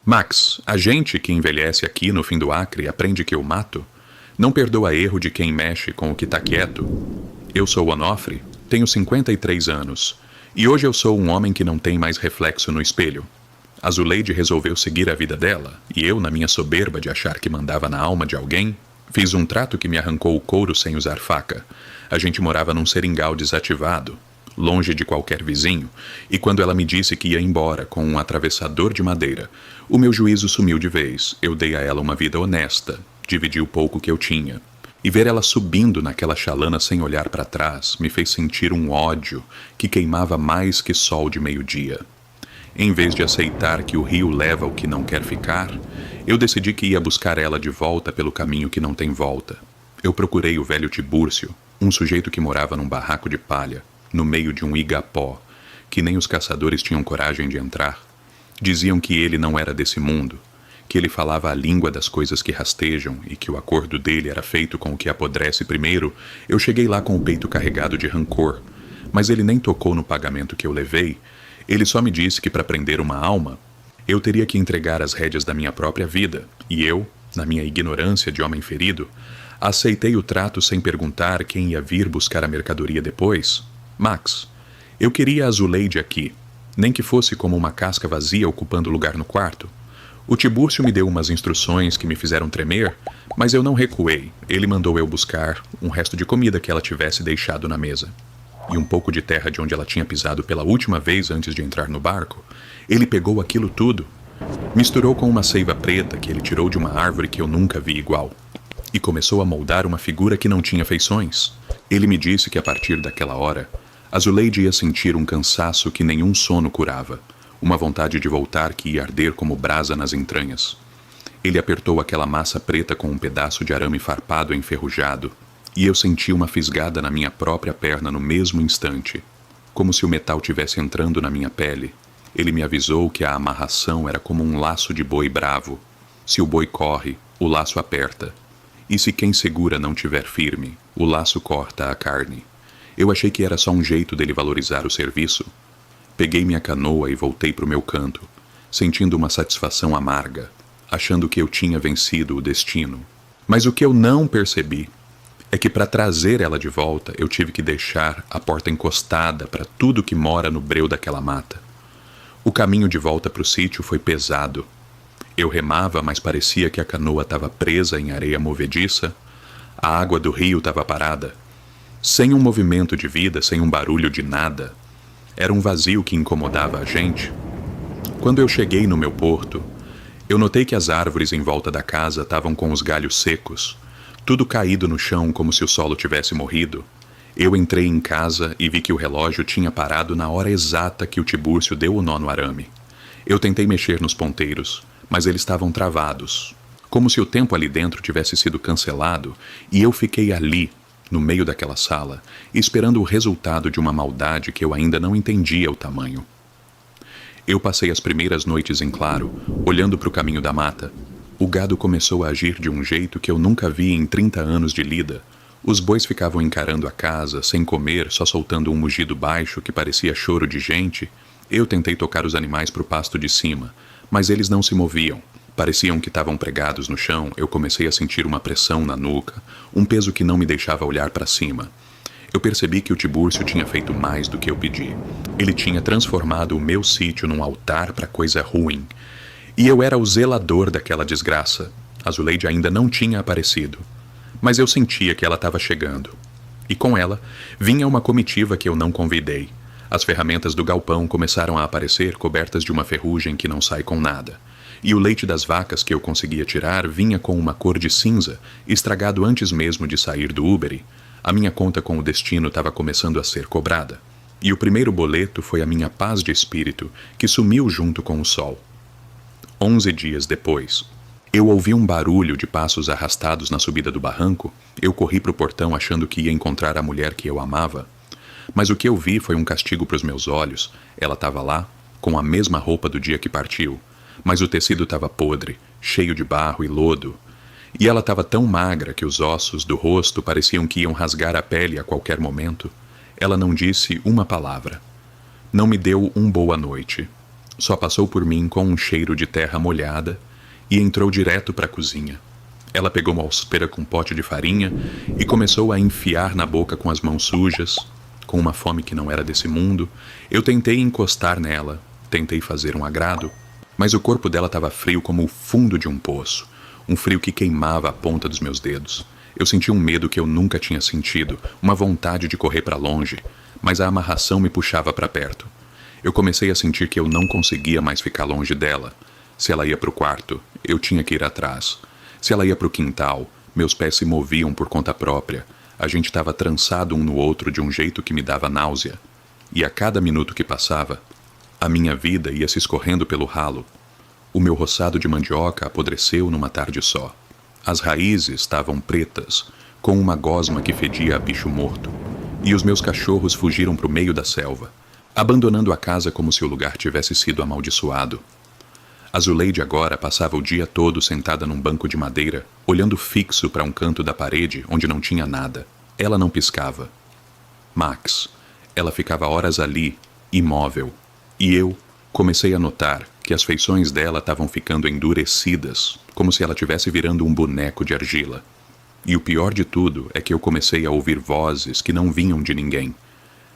Max, a gente que envelhece aqui no fim do Acre aprende que eu mato? Não perdoa erro de quem mexe com o que tá quieto? Eu sou Onofre, tenho 53 anos, e hoje eu sou um homem que não tem mais reflexo no espelho. A Zuleide resolveu seguir a vida dela, e eu, na minha soberba de achar que mandava na alma de alguém, fiz um trato que me arrancou o couro sem usar faca. A gente morava num seringal desativado, longe de qualquer vizinho, e quando ela me disse que ia embora com um atravessador de madeira, o meu juízo sumiu de vez. Eu dei a ela uma vida honesta, dividi o pouco que eu tinha. E ver ela subindo naquela chalana sem olhar para trás me fez sentir um ódio que queimava mais que sol de meio-dia. Em vez de aceitar que o rio leva o que não quer ficar, eu decidi que ia buscar ela de volta pelo caminho que não tem volta. Eu procurei o velho Tibúrcio, um sujeito que morava num barraco de palha, no meio de um igapó, que nem os caçadores tinham coragem de entrar. Diziam que ele não era desse mundo, que ele falava a língua das coisas que rastejam e que o acordo dele era feito com o que apodrece primeiro. Eu cheguei lá com o peito carregado de rancor, mas ele nem tocou no pagamento que eu levei. Ele só me disse que para prender uma alma, eu teria que entregar as rédeas da minha própria vida, e eu, na minha ignorância de homem ferido, aceitei o trato sem perguntar quem ia vir buscar a mercadoria depois. Max, eu queria a Zuleide aqui, nem que fosse como uma casca vazia ocupando lugar no quarto. O Tibúrcio me deu umas instruções que me fizeram tremer, mas eu não recuei. Ele mandou eu buscar um resto de comida que ela tivesse deixado na mesa. E um pouco de terra de onde ela tinha pisado pela última vez antes de entrar no barco. Ele pegou aquilo tudo, misturou com uma seiva preta que ele tirou de uma árvore que eu nunca vi igual, e começou a moldar uma figura que não tinha feições. Ele me disse que a partir daquela hora, a Zuleide ia sentir um cansaço que nenhum sono curava, uma vontade de voltar que ia arder como brasa nas entranhas. Ele apertou aquela massa preta com um pedaço de arame farpado enferrujado, e eu senti uma fisgada na minha própria perna no mesmo instante, como se o metal tivesse entrando na minha pele. Ele me avisou que a amarração era como um laço de boi bravo. Se o boi corre, o laço aperta. E se quem segura não tiver firme, o laço corta a carne. Eu achei que era só um jeito dele valorizar o serviço. Peguei minha canoa e voltei para o meu canto, sentindo uma satisfação amarga, achando que eu tinha vencido o destino. Mas o que eu não percebi é que para trazer ela de volta eu tive que deixar a porta encostada para tudo que mora no breu daquela mata. O caminho de volta para o sítio foi pesado. Eu remava, mas parecia que a canoa estava presa em areia movediça. A água do rio estava parada, sem um movimento de vida, sem um barulho de nada. Era um vazio que incomodava a gente. Quando eu cheguei no meu porto, eu notei que as árvores em volta da casa estavam com os galhos secos, tudo caído no chão como se o solo tivesse morrido. Eu entrei em casa e vi que o relógio tinha parado na hora exata que o Tibúrcio deu o nó no arame. Eu tentei mexer nos ponteiros, mas eles estavam travados, como se o tempo ali dentro tivesse sido cancelado, e eu fiquei ali, no meio daquela sala, esperando o resultado de uma maldade que eu ainda não entendia o tamanho. Eu passei as primeiras noites em claro, olhando para o caminho da mata. O gado começou a agir de um jeito que eu nunca vi em 30 anos de lida. Os bois ficavam encarando a casa, sem comer, só soltando um mugido baixo que parecia choro de gente. Eu tentei tocar os animais para o pasto de cima, mas eles não se moviam. Pareciam que estavam pregados no chão. Eu comecei a sentir uma pressão na nuca, um peso que não me deixava olhar para cima. Eu percebi que o Tibúrcio tinha feito mais do que eu pedi. Ele tinha transformado o meu sítio num altar para coisa ruim. E eu era o zelador daquela desgraça. A Zuleide ainda não tinha aparecido, mas eu sentia que ela estava chegando. E com ela vinha uma comitiva que eu não convidei. As ferramentas do galpão começaram a aparecer cobertas de uma ferrugem que não sai com nada. E o leite das vacas que eu conseguia tirar vinha com uma cor de cinza, estragado antes mesmo de sair do Uberi. A minha conta com o destino estava começando a ser cobrada. E o primeiro boleto foi a minha paz de espírito, que sumiu junto com o sol. 11 dias depois, eu ouvi um barulho de passos arrastados na subida do barranco. Eu corri para o portão achando que ia encontrar a mulher que eu amava. Mas o que eu vi foi um castigo para os meus olhos. Ela estava lá, com a mesma roupa do dia que partiu, mas o tecido estava podre, cheio de barro e lodo. E ela estava tão magra que os ossos do rosto pareciam que iam rasgar a pele a qualquer momento. Ela não disse uma palavra. Não me deu boa noite. Só passou por mim com um cheiro de terra molhada e entrou direto para a cozinha. Ela pegou uma alspera com um pote de farinha e começou a enfiar na boca com as mãos sujas. Com uma fome que não era desse mundo, eu tentei encostar nela, tentei fazer um agrado, mas o corpo dela estava frio como o fundo de um poço, um frio que queimava a ponta dos meus dedos. Eu senti um medo que eu nunca tinha sentido, uma vontade de correr para longe, mas a amarração me puxava para perto. Eu comecei a sentir que eu não conseguia mais ficar longe dela. Se ela ia para o quarto, eu tinha que ir atrás. Se ela ia para o quintal, meus pés se moviam por conta própria. A gente estava trançado um no outro de um jeito que me dava náusea. E a cada minuto que passava, a minha vida ia se escorrendo pelo ralo. O meu roçado de mandioca apodreceu numa tarde só. As raízes estavam pretas, com uma gosma que fedia a bicho morto. E os meus cachorros fugiram para o meio da selva, abandonando a casa como se o lugar tivesse sido amaldiçoado. A Zuleide agora passava o dia todo sentada num banco de madeira, olhando fixo para um canto da parede onde não tinha nada. Ela não piscava. Max, ela ficava horas ali, imóvel. E eu comecei a notar que as feições dela estavam ficando endurecidas, como se ela estivesse virando um boneco de argila. E o pior de tudo é que eu comecei a ouvir vozes que não vinham de ninguém.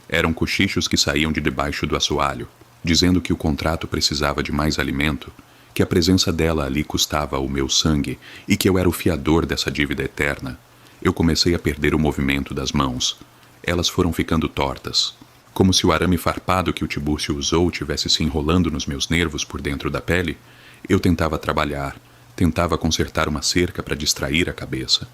Eram cochichos que saíam de debaixo do assoalho, dizendo que o contrato precisava de mais alimento, que a presença dela ali custava o meu sangue e que eu era o fiador dessa dívida eterna. Eu comecei a perder o movimento das mãos. Elas foram ficando tortas, como se o arame farpado que o Tibúrcio usou tivesse se enrolando nos meus nervos por dentro da pele. Eu tentava trabalhar, tentava consertar uma cerca para distrair a cabeça.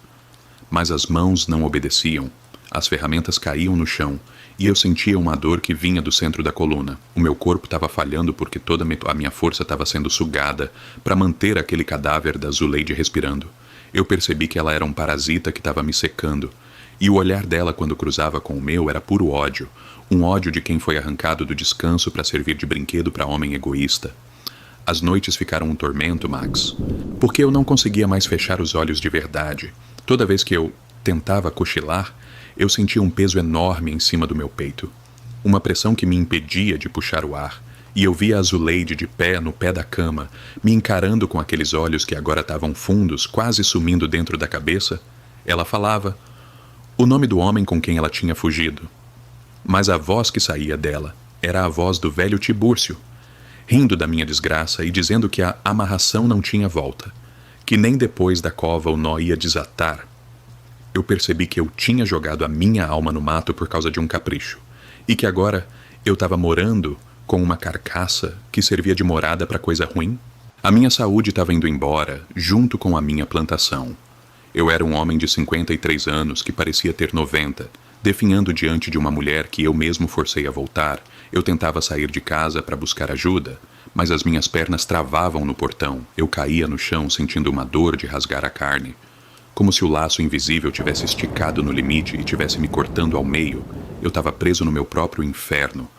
Mas as mãos não obedeciam. As ferramentas caíam no chão e eu sentia uma dor que vinha do centro da coluna. O meu corpo estava falhando porque toda a minha força estava sendo sugada para manter aquele cadáver da Zuleide respirando. Eu percebi que ela era um parasita que estava me secando. E o olhar dela quando cruzava com o meu era puro ódio. Um ódio de quem foi arrancado do descanso para servir de brinquedo para homem egoísta. As noites ficaram um tormento, Max, porque eu não conseguia mais fechar os olhos de verdade. Toda vez que eu tentava cochilar, eu sentia um peso enorme em cima do meu peito. Uma pressão que me impedia de puxar o ar. E eu via a Zuleide de pé no pé da cama, me encarando com aqueles olhos que agora estavam fundos, quase sumindo dentro da cabeça. Ela falava o nome do homem com quem ela tinha fugido. Mas a voz que saía dela era a voz do velho Tibúrcio, rindo da minha desgraça e dizendo que a amarração não tinha volta, que nem depois da cova o nó ia desatar. Eu percebi que eu tinha jogado a minha alma no mato por causa de um capricho, e que agora eu estava morando com uma carcaça que servia de morada para coisa ruim. A minha saúde estava indo embora, junto com a minha plantação. Eu era um homem de 53 anos que parecia ter 90, definhando diante de uma mulher que eu mesmo forcei a voltar. Eu tentava sair de casa para buscar ajuda, mas as minhas pernas travavam no portão. Eu caía no chão sentindo uma dor de rasgar a carne, como se o laço invisível tivesse esticado no limite e tivesse me cortando ao meio. Eu estava preso no meu próprio inferno,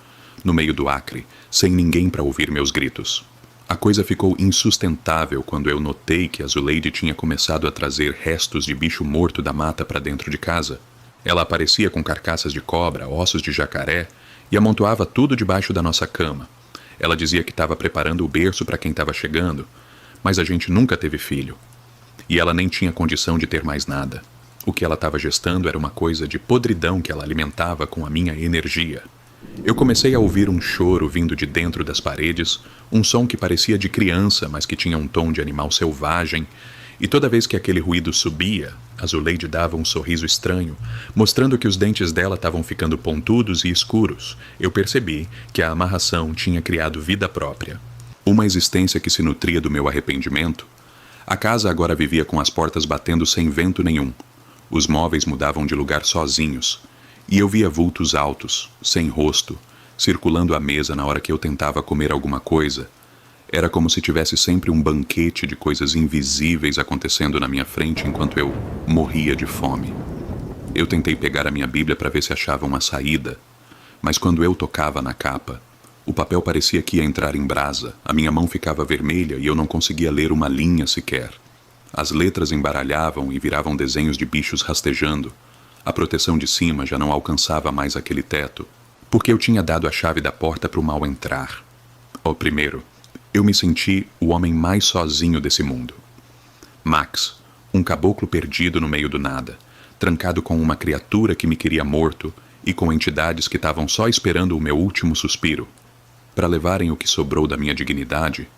no meio do Acre, sem ninguém para ouvir meus gritos. A coisa ficou insustentável quando eu notei que a Zuleide tinha começado a trazer restos de bicho morto da mata para dentro de casa. Ela aparecia com carcaças de cobra, ossos de jacaré e amontoava tudo debaixo da nossa cama. Ela dizia que estava preparando o berço para quem estava chegando, mas a gente nunca teve filho. E ela nem tinha condição de ter mais nada. O que ela estava gestando era uma coisa de podridão que ela alimentava com a minha energia. Eu comecei a ouvir um choro vindo de dentro das paredes, um som que parecia de criança, mas que tinha um tom de animal selvagem, e toda vez que aquele ruído subia, a Zuleide dava um sorriso estranho, mostrando que os dentes dela estavam ficando pontudos e escuros. Eu percebi que a amarração tinha criado vida própria. Uma existência que se nutria do meu arrependimento. A casa agora vivia com as portas batendo sem vento nenhum. Os móveis mudavam de lugar sozinhos. E eu via vultos altos, sem rosto, circulando a mesa na hora que eu tentava comer alguma coisa. Era como se tivesse sempre um banquete de coisas invisíveis acontecendo na minha frente enquanto eu morria de fome. Eu tentei pegar a minha Bíblia para ver se achava uma saída, mas quando eu tocava na capa, o papel parecia que ia entrar em brasa, a minha mão ficava vermelha e eu não conseguia ler uma linha sequer. As letras embaralhavam e viravam desenhos de bichos rastejando. A proteção de cima já não alcançava mais aquele teto, porque eu tinha dado a chave da porta para o mal entrar. Primeiro, eu me senti o homem mais sozinho desse mundo. Max, um caboclo perdido no meio do nada, trancado com uma criatura que me queria morto e com entidades que estavam só esperando o meu último suspiro. Para levarem o que sobrou da minha dignidade,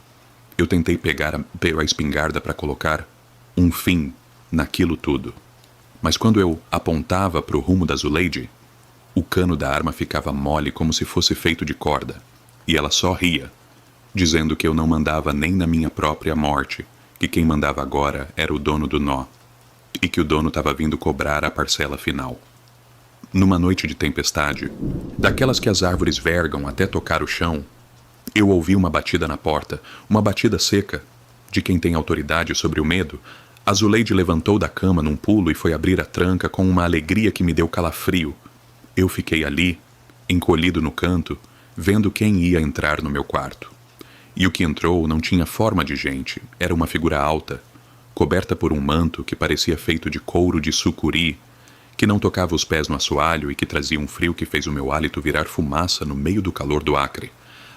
eu tentei pegar a espingarda para colocar um fim naquilo tudo. Mas quando eu apontava para o rumo da Zuleide, o cano da arma ficava mole como se fosse feito de corda, e ela só ria, dizendo que eu não mandava nem na minha própria morte, que quem mandava agora era o dono do nó, e que o dono estava vindo cobrar a parcela final. Numa noite de tempestade, daquelas que as árvores vergam até tocar o chão, eu ouvi uma batida na porta, uma batida seca. De quem tem autoridade sobre o medo, a Zuleide levantou da cama num pulo e foi abrir a tranca com uma alegria que me deu calafrio. Eu fiquei ali, encolhido no canto, vendo quem ia entrar no meu quarto. E o que entrou não tinha forma de gente, era uma figura alta, coberta por um manto que parecia feito de couro de sucuri, que não tocava os pés no assoalho e que trazia um frio que fez o meu hálito virar fumaça no meio do calor do Acre.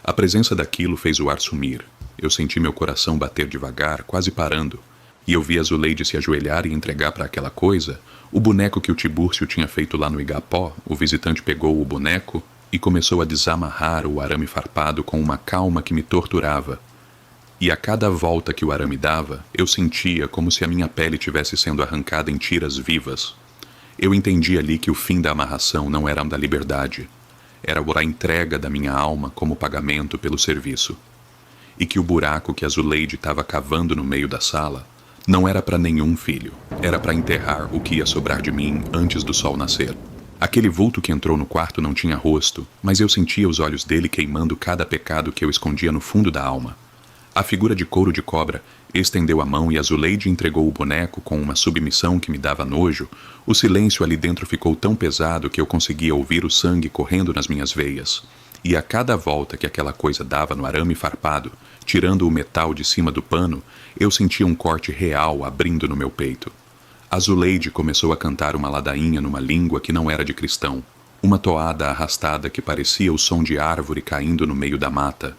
A presença daquilo fez o ar sumir. Eu senti meu coração bater devagar, quase parando, e eu vi a Zuleide se ajoelhar e entregar para aquela coisa o boneco que o Tibúrcio tinha feito lá no Igapó. O visitante pegou o boneco e começou a desamarrar o arame farpado com uma calma que me torturava. E a cada volta que o arame dava, eu sentia como se a minha pele tivesse sendo arrancada em tiras vivas. Eu entendi ali que o fim da amarração não era da liberdade, era a entrega da minha alma como pagamento pelo serviço. E que o buraco que a Zuleide estava cavando no meio da sala não era para nenhum filho, era para enterrar o que ia sobrar de mim antes do sol nascer. Aquele vulto que entrou no quarto não tinha rosto, mas eu sentia os olhos dele queimando cada pecado que eu escondia no fundo da alma. A figura de couro de cobra estendeu a mão e a Zuleide entregou o boneco com uma submissão que me dava nojo. O silêncio ali dentro ficou tão pesado que eu conseguia ouvir o sangue correndo nas minhas veias. E a cada volta que aquela coisa dava no arame farpado, tirando o metal de cima do pano, eu sentia um corte real abrindo no meu peito. A Zuleide começou a cantar uma ladainha numa língua que não era de cristão, uma toada arrastada que parecia o som de árvore caindo no meio da mata.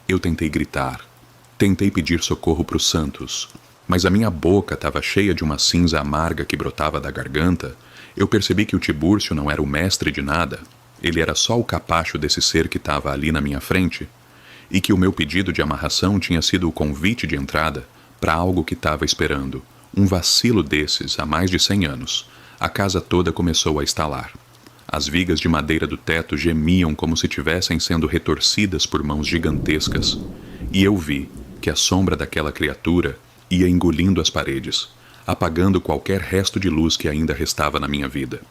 Eu tentei gritar. Tentei pedir socorro para os santos, mas a minha boca estava cheia de uma cinza amarga que brotava da garganta. Eu percebi que o Tibúrcio não era o mestre de nada, ele era só o capacho desse ser que estava ali na minha frente, e que o meu pedido de amarração tinha sido o convite de entrada para algo que estava esperando, um vacilo desses há mais de 100 anos. A casa toda começou a estalar. As vigas de madeira do teto gemiam como se tivessem sendo retorcidas por mãos gigantescas, e eu vi que a sombra daquela criatura ia engolindo as paredes, apagando qualquer resto de luz que ainda restava na minha vida.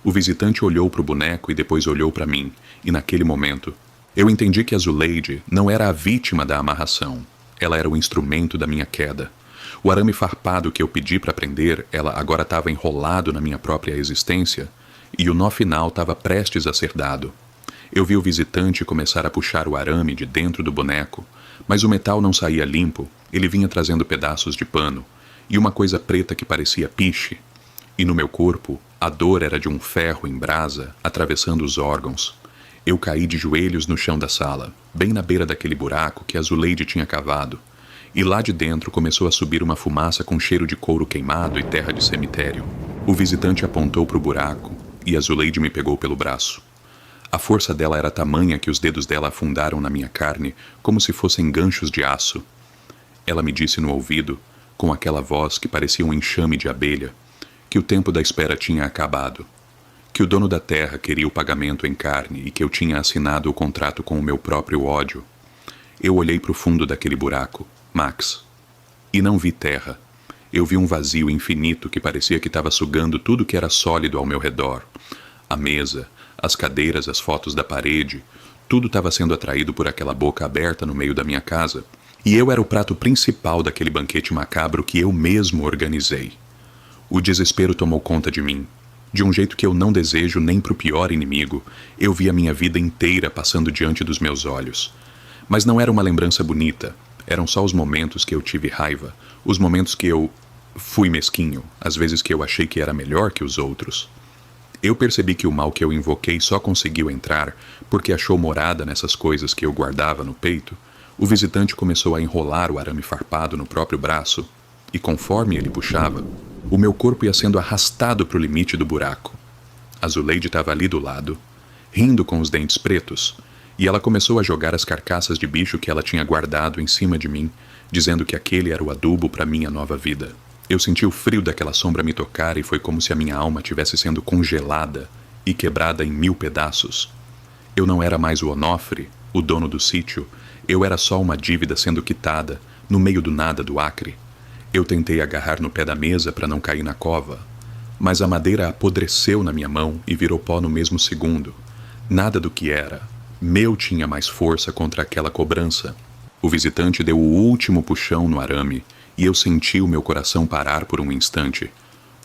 O visitante olhou para o boneco e depois olhou para mim, e naquele momento, eu entendi que a Zuleide não era a vítima da amarração, ela era o instrumento da minha queda. O arame farpado que eu pedi para prender, ela agora estava enrolado na minha própria existência, e o nó final estava prestes a ser dado. Eu vi o visitante começar a puxar o arame de dentro do boneco, mas o metal não saía limpo, ele vinha trazendo pedaços de pano, e uma coisa preta que parecia piche. E no meu corpo, a dor era de um ferro em brasa, atravessando os órgãos. Eu caí de joelhos no chão da sala, bem na beira daquele buraco que a Zuleide tinha cavado, e lá de dentro começou a subir uma fumaça com cheiro de couro queimado e terra de cemitério. O visitante apontou para o buraco, e a Zuleide me pegou pelo braço. A força dela era tamanha que os dedos dela afundaram na minha carne como se fossem ganchos de aço. Ela me disse no ouvido, com aquela voz que parecia um enxame de abelha, que o tempo da espera tinha acabado, que o dono da terra queria o pagamento em carne e que eu tinha assinado o contrato com o meu próprio ódio. Eu olhei para o fundo daquele buraco, Max, e não vi terra. Eu vi um vazio infinito que parecia que estava sugando tudo que era sólido ao meu redor. A mesa, as cadeiras, as fotos da parede, tudo estava sendo atraído por aquela boca aberta no meio da minha casa, e eu era o prato principal daquele banquete macabro que eu mesmo organizei. O desespero tomou conta de mim. De um jeito que eu não desejo nem pro pior inimigo, eu vi a minha vida inteira passando diante dos meus olhos. Mas não era uma lembrança bonita, eram só os momentos que eu tive raiva, os momentos que eu fui mesquinho, as vezes que eu achei que era melhor que os outros. Eu percebi que o mal que eu invoquei só conseguiu entrar porque achou morada nessas coisas que eu guardava no peito, O visitante começou a enrolar o arame farpado no próprio braço, e conforme ele puxava, o meu corpo ia sendo arrastado para o limite do buraco. A Zuleide estava ali do lado, rindo com os dentes pretos, e ela começou a jogar as carcaças de bicho que ela tinha guardado em cima de mim, dizendo que aquele era o adubo para minha nova vida. Eu senti o frio daquela sombra me tocar e foi como se a minha alma tivesse sendo congelada e quebrada em 1000 pedaços. Eu não era mais o Onofre, o dono do sítio, eu era só uma dívida sendo quitada, no meio do nada do Acre. Eu tentei agarrar no pé da mesa para não cair na cova, mas a madeira apodreceu na minha mão e virou pó no mesmo segundo. Nada do que era meu tinha mais força contra aquela cobrança. O visitante deu o último puxão no arame e eu senti o meu coração parar por um instante.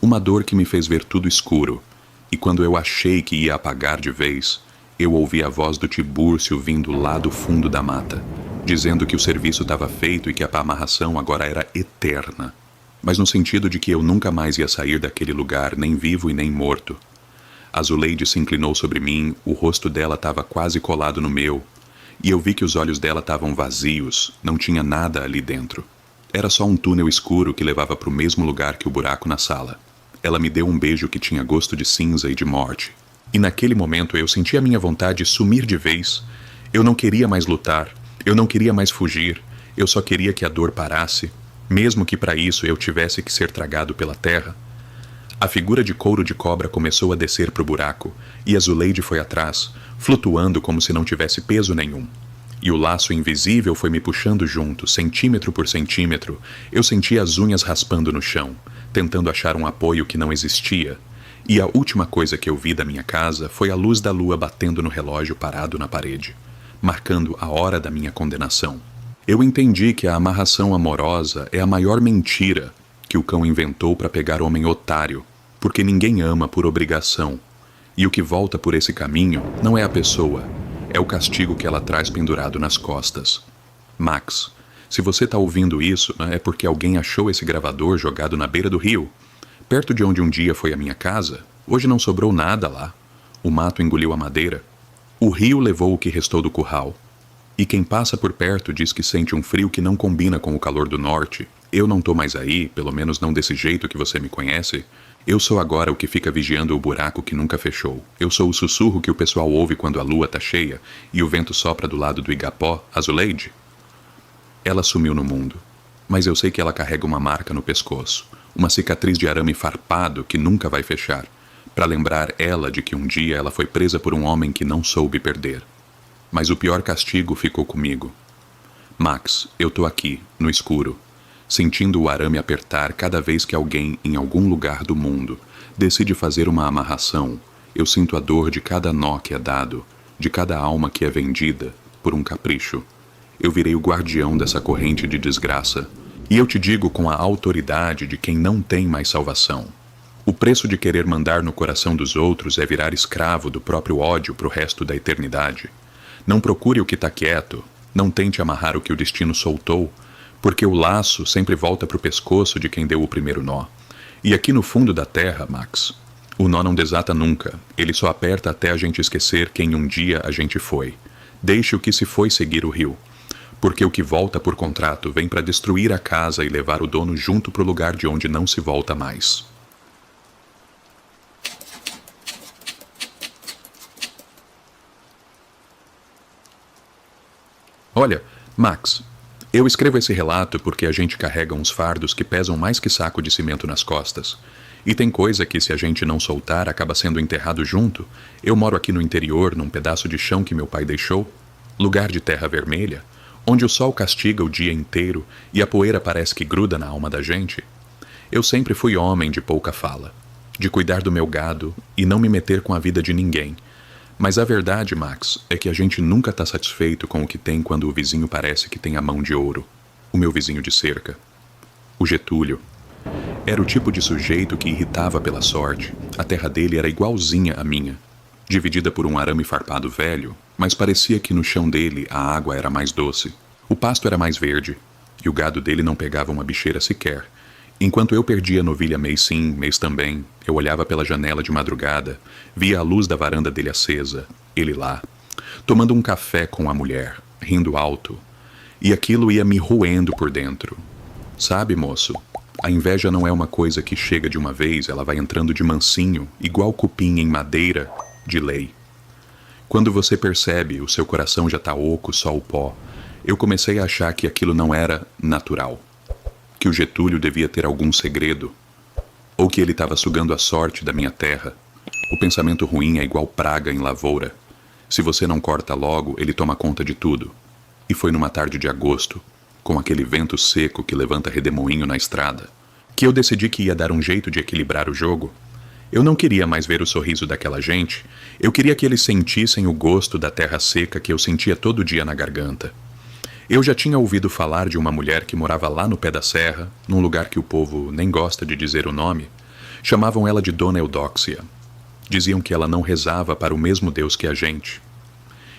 Uma dor que me fez ver tudo escuro, e quando eu achei que ia apagar de vez, eu ouvi a voz do Tibúrcio vindo lá do fundo da mata, dizendo que o serviço estava feito e que a amarração agora era eterna, mas no sentido de que eu nunca mais ia sair daquele lugar, nem vivo e nem morto. A Zuleide se inclinou sobre mim, o rosto dela estava quase colado no meu, e eu vi que os olhos dela estavam vazios, não tinha nada ali dentro. Era só um túnel escuro que levava para o mesmo lugar que o buraco na sala. Ela me deu um beijo que tinha gosto de cinza e de morte. E naquele momento eu senti a minha vontade sumir de vez. Eu não queria mais lutar, eu não queria mais fugir, eu só queria que a dor parasse, mesmo que para isso eu tivesse que ser tragado pela terra. A figura de couro de cobra começou a descer para o buraco, e a Zuleide foi atrás, flutuando como se não tivesse peso nenhum. E o laço invisível foi me puxando junto, centímetro por centímetro. Eu sentia as unhas raspando no chão, tentando achar um apoio que não existia. E a última coisa que eu vi da minha casa foi a luz da lua batendo no relógio parado na parede, marcando a hora da minha condenação. Eu entendi que a amarração amorosa é a maior mentira que o cão inventou para pegar homem otário, porque ninguém ama por obrigação. E o que volta por esse caminho não é a pessoa, é o castigo que ela traz pendurado nas costas. Max, se você está ouvindo isso, é porque alguém achou esse gravador jogado na beira do rio, perto de onde um dia foi a minha casa. Hoje não sobrou nada lá. O mato engoliu a madeira. O rio levou o que restou do curral. E quem passa por perto diz que sente um frio que não combina com o calor do norte. Eu não tô mais aí, pelo menos não desse jeito que você me conhece. Eu sou agora o que fica vigiando o buraco que nunca fechou. Eu sou o sussurro que o pessoal ouve quando a lua tá cheia e o vento sopra do lado do Igapó, a Zuleide. Ela sumiu no mundo, mas eu sei que ela carrega uma marca no pescoço, uma cicatriz de arame farpado que nunca vai fechar, para lembrar ela de que um dia ela foi presa por um homem que não soube perder. Mas o pior castigo ficou comigo. Max, eu tô aqui, no escuro, sentindo o arame apertar cada vez que alguém, em algum lugar do mundo, decide fazer uma amarração. Eu sinto a dor de cada nó que é dado, de cada alma que é vendida, por um capricho. Eu virei o guardião dessa corrente de desgraça. E eu te digo com a autoridade de quem não tem mais salvação. O preço de querer mandar no coração dos outros é virar escravo do próprio ódio pro resto da eternidade. Não procure o que tá quieto, não tente amarrar o que o destino soltou, porque o laço sempre volta pro pescoço de quem deu o primeiro nó. E aqui no fundo da terra, Max, o nó não desata nunca, ele só aperta até a gente esquecer quem um dia a gente foi. Deixe o que se foi seguir o rio. Porque o que volta por contrato vem para destruir a casa e levar o dono junto pro lugar de onde não se volta mais. Olha, Max, eu escrevo esse relato porque a gente carrega uns fardos que pesam mais que saco de cimento nas costas. E tem coisa que, se a gente não soltar, acaba sendo enterrado junto. Eu moro aqui no interior, num pedaço de chão que meu pai deixou, lugar de terra vermelha, onde o sol castiga o dia inteiro e a poeira parece que gruda na alma da gente. Eu sempre fui homem de pouca fala, de cuidar do meu gado e não me meter com a vida de ninguém. Mas a verdade, Max, é que a gente nunca está satisfeito com o que tem quando o vizinho parece que tem a mão de ouro. O meu vizinho de cerca. O Getúlio. Era o tipo de sujeito que irritava pela sorte. A terra dele era igualzinha à minha, dividida por um arame farpado velho, mas parecia que no chão dele a água era mais doce. O pasto era mais verde, e o gado dele não pegava uma bicheira sequer. Enquanto eu perdia novilha mês sim, mês também, eu olhava pela janela de madrugada, via a luz da varanda dele acesa, ele lá, tomando um café com a mulher, rindo alto. E aquilo ia me roendo por dentro. Sabe, moço? A inveja não é uma coisa que chega de uma vez, ela vai entrando de mansinho, igual cupim em madeira, de lei. Quando você percebe, o seu coração já tá oco, só o pó. Eu comecei a achar que aquilo não era natural. Que o Getúlio devia ter algum segredo. Ou que ele estava sugando a sorte da minha terra. O pensamento ruim é igual praga em lavoura. Se você não corta logo, ele toma conta de tudo. E foi numa tarde de agosto, com aquele vento seco que levanta redemoinho na estrada, que eu decidi que ia dar um jeito de equilibrar o jogo. Eu não queria mais ver o sorriso daquela gente, eu queria que eles sentissem o gosto da terra seca que eu sentia todo dia na garganta. Eu já tinha ouvido falar de uma mulher que morava lá no pé da serra, num lugar que o povo nem gosta de dizer o nome. Chamavam ela de Dona Eudóxia. Diziam que ela não rezava para o mesmo Deus que a gente.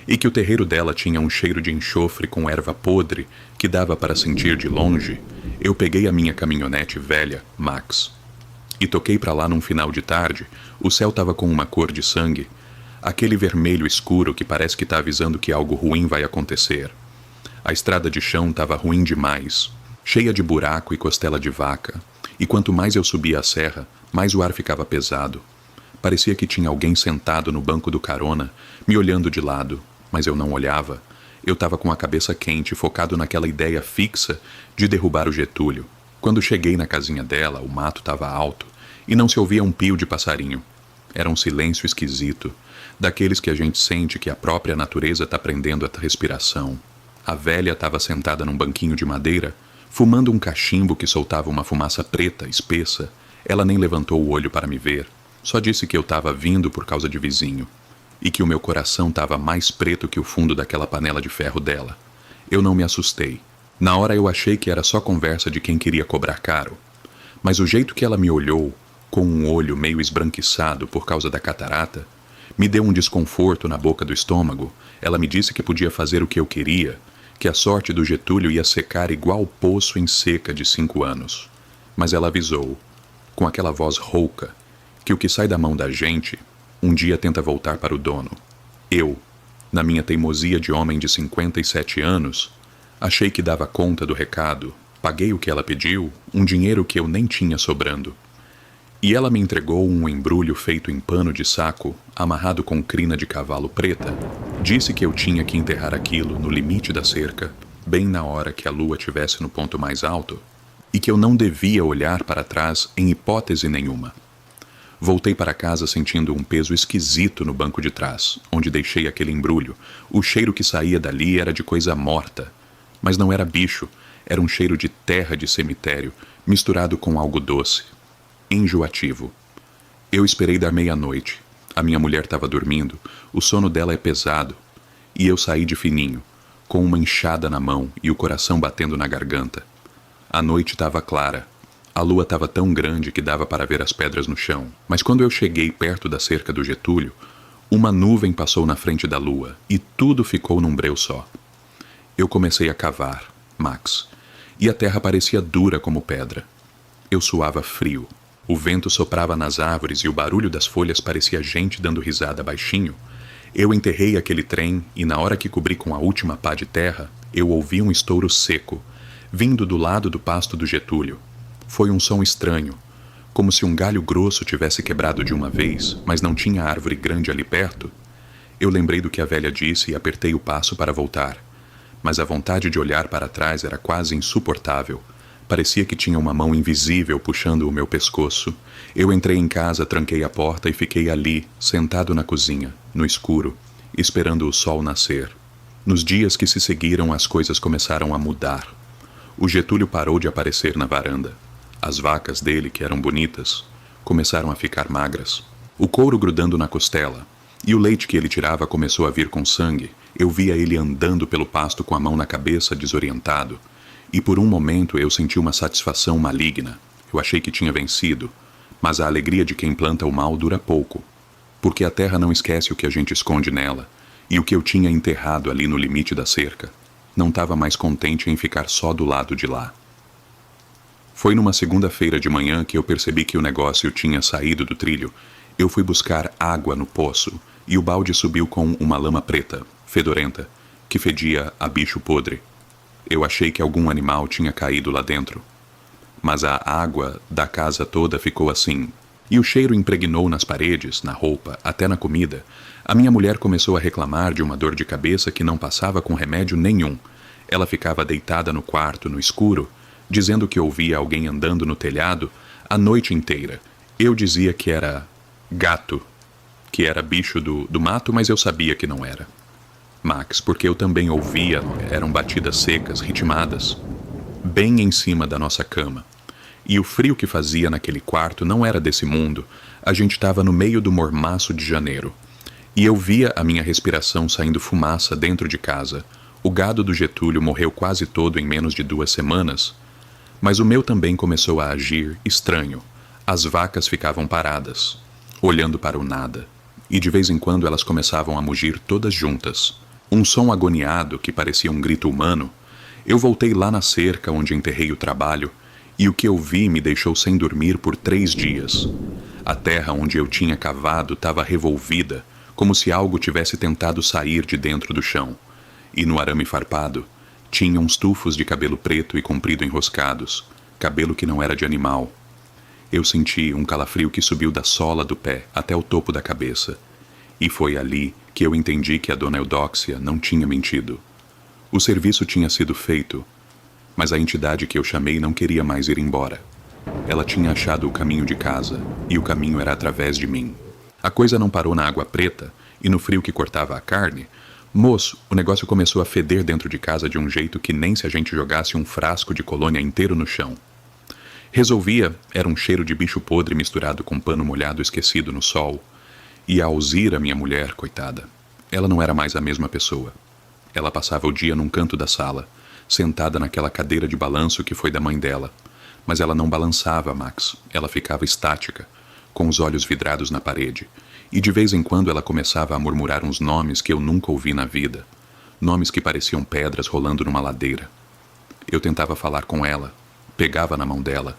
E que o terreiro dela tinha um cheiro de enxofre com erva podre que dava para sentir de longe. Eu peguei a minha caminhonete velha, Max, e toquei para lá num final de tarde. O céu estava com uma cor de sangue, aquele vermelho escuro que parece que está avisando que algo ruim vai acontecer. A estrada de chão estava ruim demais, cheia de buraco e costela de vaca, e quanto mais eu subia a serra, mais o ar ficava pesado. Parecia que tinha alguém sentado no banco do carona, me olhando de lado, mas eu não olhava. Eu estava com a cabeça quente, focado naquela ideia fixa de derrubar o Getúlio. Quando cheguei na casinha dela, o mato estava alto e não se ouvia um pio de passarinho. Era um silêncio esquisito, daqueles que a gente sente que a própria natureza está prendendo a respiração. A velha estava sentada num banquinho de madeira, fumando um cachimbo que soltava uma fumaça preta, espessa. Ela nem levantou o olho para me ver. Só disse que eu estava vindo por causa de vizinho. E que o meu coração estava mais preto que o fundo daquela panela de ferro dela. Eu não me assustei. Na hora eu achei que era só conversa de quem queria cobrar caro. Mas o jeito que ela me olhou, com um olho meio esbranquiçado por causa da catarata, me deu um desconforto na boca do estômago. Ela me disse que podia fazer o que eu queria, que a sorte do Getúlio ia secar igual poço em seca de 5 anos. Mas ela avisou, com aquela voz rouca, que o que sai da mão da gente, um dia tenta voltar para o dono. Eu, na minha teimosia de homem de 57 anos, achei que dava conta do recado, paguei o que ela pediu, um dinheiro que eu nem tinha sobrando. E ela me entregou um embrulho feito em pano de saco, amarrado com crina de cavalo preta. Disse que eu tinha que enterrar aquilo no limite da cerca, bem na hora que a lua estivesse no ponto mais alto, e que eu não devia olhar para trás em hipótese nenhuma. Voltei para casa sentindo um peso esquisito no banco de trás, onde deixei aquele embrulho. O cheiro que saía dali era de coisa morta. Mas não era bicho, era um cheiro de terra de cemitério, misturado com algo doce. Enjoativo. Eu esperei dar meia-noite. A minha mulher estava dormindo, o sono dela é pesado. E eu saí de fininho, com uma enxada na mão e o coração batendo na garganta. A noite estava clara. A lua estava tão grande que dava para ver as pedras no chão. Mas quando eu cheguei perto da cerca do Getúlio, uma nuvem passou na frente da lua e tudo ficou num breu só. Eu comecei a cavar, Max, e a terra parecia dura como pedra. Eu suava frio. O vento soprava nas árvores e o barulho das folhas parecia gente dando risada baixinho. Eu enterrei aquele trem e na hora que cobri com a última pá de terra, eu ouvi um estouro seco, vindo do lado do pasto do Getúlio. Foi um som estranho, como se um galho grosso tivesse quebrado de uma vez, mas não tinha árvore grande ali perto. Eu lembrei do que a velha disse e apertei o passo para voltar. Mas a vontade de olhar para trás era quase insuportável. Parecia que tinha uma mão invisível puxando o meu pescoço. Eu entrei em casa, tranquei a porta e fiquei ali, sentado na cozinha, no escuro, esperando o sol nascer. Nos dias que se seguiram, as coisas começaram a mudar. O Getúlio parou de aparecer na varanda. As vacas dele, que eram bonitas, começaram a ficar magras. O couro grudando na costela. E o leite que ele tirava começou a vir com sangue. Eu via ele andando pelo pasto com a mão na cabeça, desorientado. E por um momento eu senti uma satisfação maligna. Eu achei que tinha vencido. Mas a alegria de quem planta o mal dura pouco. Porque a terra não esquece o que a gente esconde nela. E o que eu tinha enterrado ali no limite da cerca. Não estava mais contente em ficar só do lado de lá. Foi numa segunda-feira de manhã que eu percebi que o negócio tinha saído do trilho. Eu fui buscar água no poço e o balde subiu com uma lama preta, fedorenta, que fedia a bicho podre. Eu achei que algum animal tinha caído lá dentro. Mas a água da casa toda ficou assim. E o cheiro impregnou nas paredes, na roupa, até na comida. A minha mulher começou a reclamar de uma dor de cabeça que não passava com remédio nenhum. Ela ficava deitada no quarto, no escuro, dizendo que ouvia alguém andando no telhado a noite inteira. Eu dizia que era gato, que era bicho do mato, mas eu sabia que não era. Max, porque eu também ouvia, eram batidas secas, ritmadas, bem em cima da nossa cama. E o frio que fazia naquele quarto não era desse mundo. A gente estava no meio do mormaço de janeiro. E eu via a minha respiração saindo fumaça dentro de casa. O gado do Getúlio morreu quase todo em menos de 2 semanas. Mas o meu também começou a agir estranho. As vacas ficavam paradas, olhando para o nada. E de vez em quando elas começavam a mugir todas juntas. Um som agoniado que parecia um grito humano. Eu voltei lá na cerca onde enterrei o trabalho, e o que eu vi me deixou sem dormir por 3 dias. A terra onde eu tinha cavado estava revolvida, como se algo tivesse tentado sair de dentro do chão. E no arame farpado, tinha uns tufos de cabelo preto e comprido enroscados, cabelo que não era de animal. Eu senti um calafrio que subiu da sola do pé até o topo da cabeça. E foi ali que eu entendi que a dona Eudóxia não tinha mentido. O serviço tinha sido feito, mas a entidade que eu chamei não queria mais ir embora. Ela tinha achado o caminho de casa, e o caminho era através de mim. A coisa não parou na água preta e no frio que cortava a carne. Moço, o negócio começou a feder dentro de casa de um jeito que nem se a gente jogasse um frasco de colônia inteiro no chão. Resolvia, era um cheiro de bicho podre misturado com pano molhado esquecido no sol. E a Alzira, minha mulher, coitada, ela não era mais a mesma pessoa. Ela passava o dia num canto da sala, sentada naquela cadeira de balanço que foi da mãe dela. Mas ela não balançava, Max. Ela ficava estática, com os olhos vidrados na parede. E de vez em quando ela começava a murmurar uns nomes que eu nunca ouvi na vida. Nomes que pareciam pedras rolando numa ladeira. Eu tentava falar com ela, pegava na mão dela,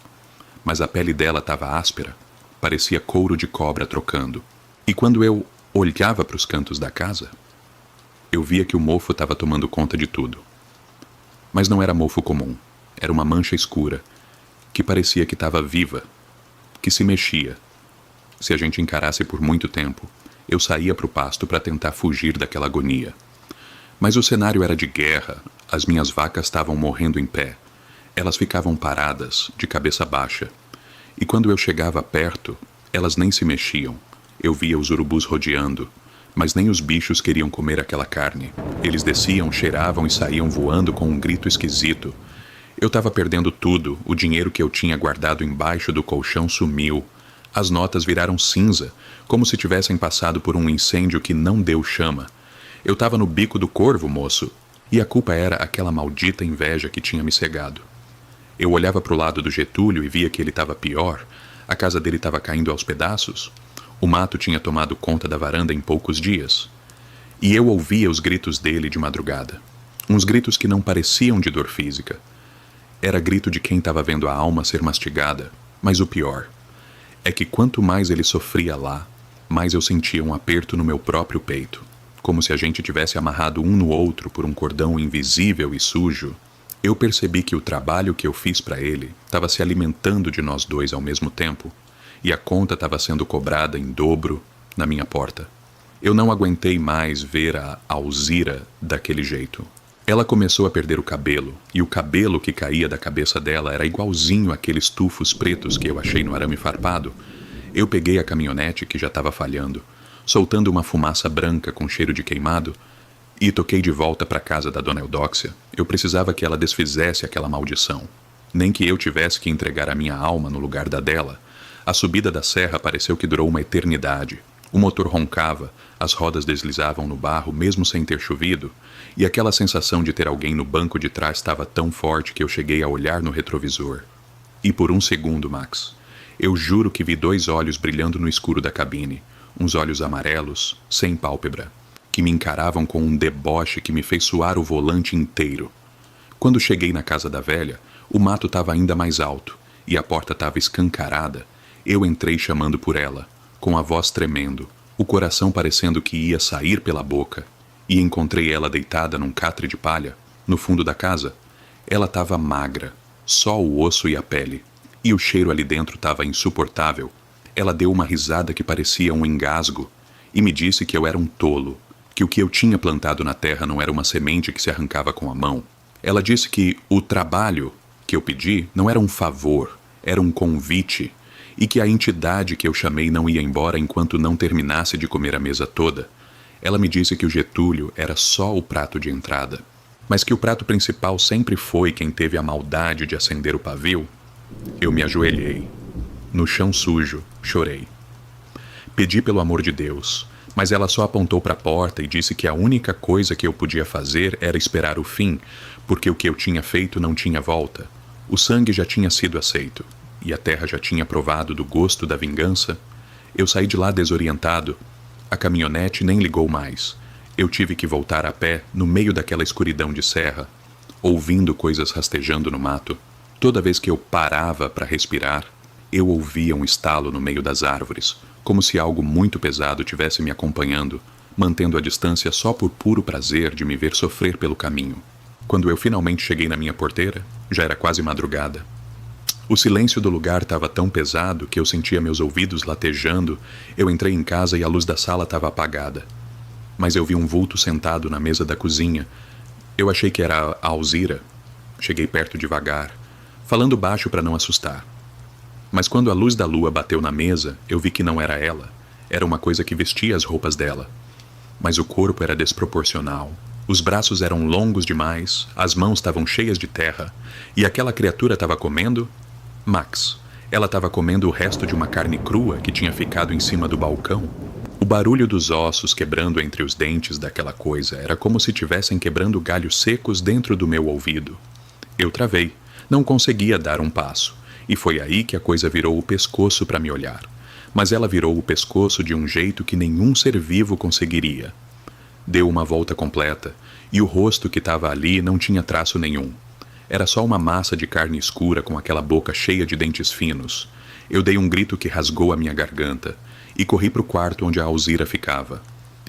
mas a pele dela estava áspera, parecia couro de cobra trocando. E quando eu olhava para os cantos da casa, eu via que o mofo estava tomando conta de tudo. Mas não era mofo comum, era uma mancha escura, que parecia que estava viva, que se mexia. Se a gente encarasse por muito tempo, eu saía para o pasto para tentar fugir daquela agonia. Mas o cenário era de guerra, as minhas vacas estavam morrendo em pé. Elas ficavam paradas, de cabeça baixa. E quando eu chegava perto, elas nem se mexiam. Eu via os urubus rodeando, mas nem os bichos queriam comer aquela carne. Eles desciam, cheiravam e saíam voando com um grito esquisito. Eu estava perdendo tudo, o dinheiro que eu tinha guardado embaixo do colchão sumiu. As notas viraram cinza, como se tivessem passado por um incêndio que não deu chama. Eu estava no bico do corvo, moço, e a culpa era aquela maldita inveja que tinha me cegado. Eu olhava para o lado do Getúlio e via que ele estava pior. A casa dele estava caindo aos pedaços. O mato tinha tomado conta da varanda em poucos dias. E eu ouvia os gritos dele de madrugada. Uns gritos que não pareciam de dor física. Era grito de quem estava vendo a alma ser mastigada. Mas o pior é que quanto mais ele sofria lá, mais eu sentia um aperto no meu próprio peito. Como se a gente tivesse amarrado um no outro por um cordão invisível e sujo. Eu percebi que o trabalho que eu fiz para ele estava se alimentando de nós dois ao mesmo tempo, e a conta estava sendo cobrada em dobro na minha porta. Eu não aguentei mais ver a Alzira daquele jeito. Ela começou a perder o cabelo, e o cabelo que caía da cabeça dela era igualzinho àqueles tufos pretos que eu achei no arame farpado. Eu peguei a caminhonete que já estava falhando, soltando uma fumaça branca com cheiro de queimado, e toquei de volta para a casa da dona Eudóxia. Eu precisava que ela desfizesse aquela maldição. Nem que eu tivesse que entregar a minha alma no lugar da dela. A subida da serra pareceu que durou uma eternidade. O motor roncava, as rodas deslizavam no barro mesmo sem ter chovido, e aquela sensação de ter alguém no banco de trás estava tão forte que eu cheguei a olhar no retrovisor. E por um segundo, Max, eu juro que vi 2 olhos brilhando no escuro da cabine, uns olhos amarelos, sem pálpebra, que me encaravam com um deboche que me fez suar o volante inteiro. Quando cheguei na casa da velha, o mato estava ainda mais alto, e a porta estava escancarada. Eu entrei chamando por ela, com a voz tremendo, o coração parecendo que ia sair pela boca, e encontrei ela deitada num catre de palha, no fundo da casa. Ela estava magra, só o osso e a pele, e o cheiro ali dentro estava insuportável. Ela deu uma risada que parecia um engasgo e me disse que eu era um tolo, que o que eu tinha plantado na terra não era uma semente que se arrancava com a mão. Ela disse que o trabalho que eu pedi não era um favor, era um convite, e que a entidade que eu chamei não ia embora enquanto não terminasse de comer a mesa toda. Ela me disse que o Getúlio era só o prato de entrada, mas que o prato principal sempre foi quem teve a maldade de acender o pavio. Eu me ajoelhei. No chão sujo, chorei. Pedi pelo amor de Deus, mas ela só apontou para a porta e disse que a única coisa que eu podia fazer era esperar o fim, porque o que eu tinha feito não tinha volta. O sangue já tinha sido aceito, e a terra já tinha provado do gosto da vingança. Eu saí de lá desorientado. A caminhonete nem ligou mais. Eu tive que voltar a pé no meio daquela escuridão de serra, ouvindo coisas rastejando no mato. Toda vez que eu parava para respirar, eu ouvia um estalo no meio das árvores, como se algo muito pesado tivesse me acompanhando, mantendo a distância só por puro prazer de me ver sofrer pelo caminho. Quando eu finalmente cheguei na minha porteira, já era quase madrugada. O silêncio do lugar estava tão pesado que eu sentia meus ouvidos latejando. Eu entrei em casa e a luz da sala estava apagada. Mas eu vi um vulto sentado na mesa da cozinha. Eu achei que era a Alzira. Cheguei perto devagar, falando baixo para não assustar. Mas quando a luz da lua bateu na mesa, eu vi que não era ela. Era uma coisa que vestia as roupas dela. Mas o corpo era desproporcional. Os braços eram longos demais, as mãos estavam cheias de terra. E aquela criatura estava comendo... Max. Ela estava comendo o resto de uma carne crua que tinha ficado em cima do balcão. O barulho dos ossos quebrando entre os dentes daquela coisa era como se tivessem quebrando galhos secos dentro do meu ouvido. Eu travei. Não conseguia dar um passo. E foi aí que a coisa virou o pescoço para me olhar. Mas ela virou o pescoço de um jeito que nenhum ser vivo conseguiria. Deu uma volta completa, e o rosto que estava ali não tinha traço nenhum. Era só uma massa de carne escura com aquela boca cheia de dentes finos. Eu dei um grito que rasgou a minha garganta, e corri para o quarto onde a Alzira ficava.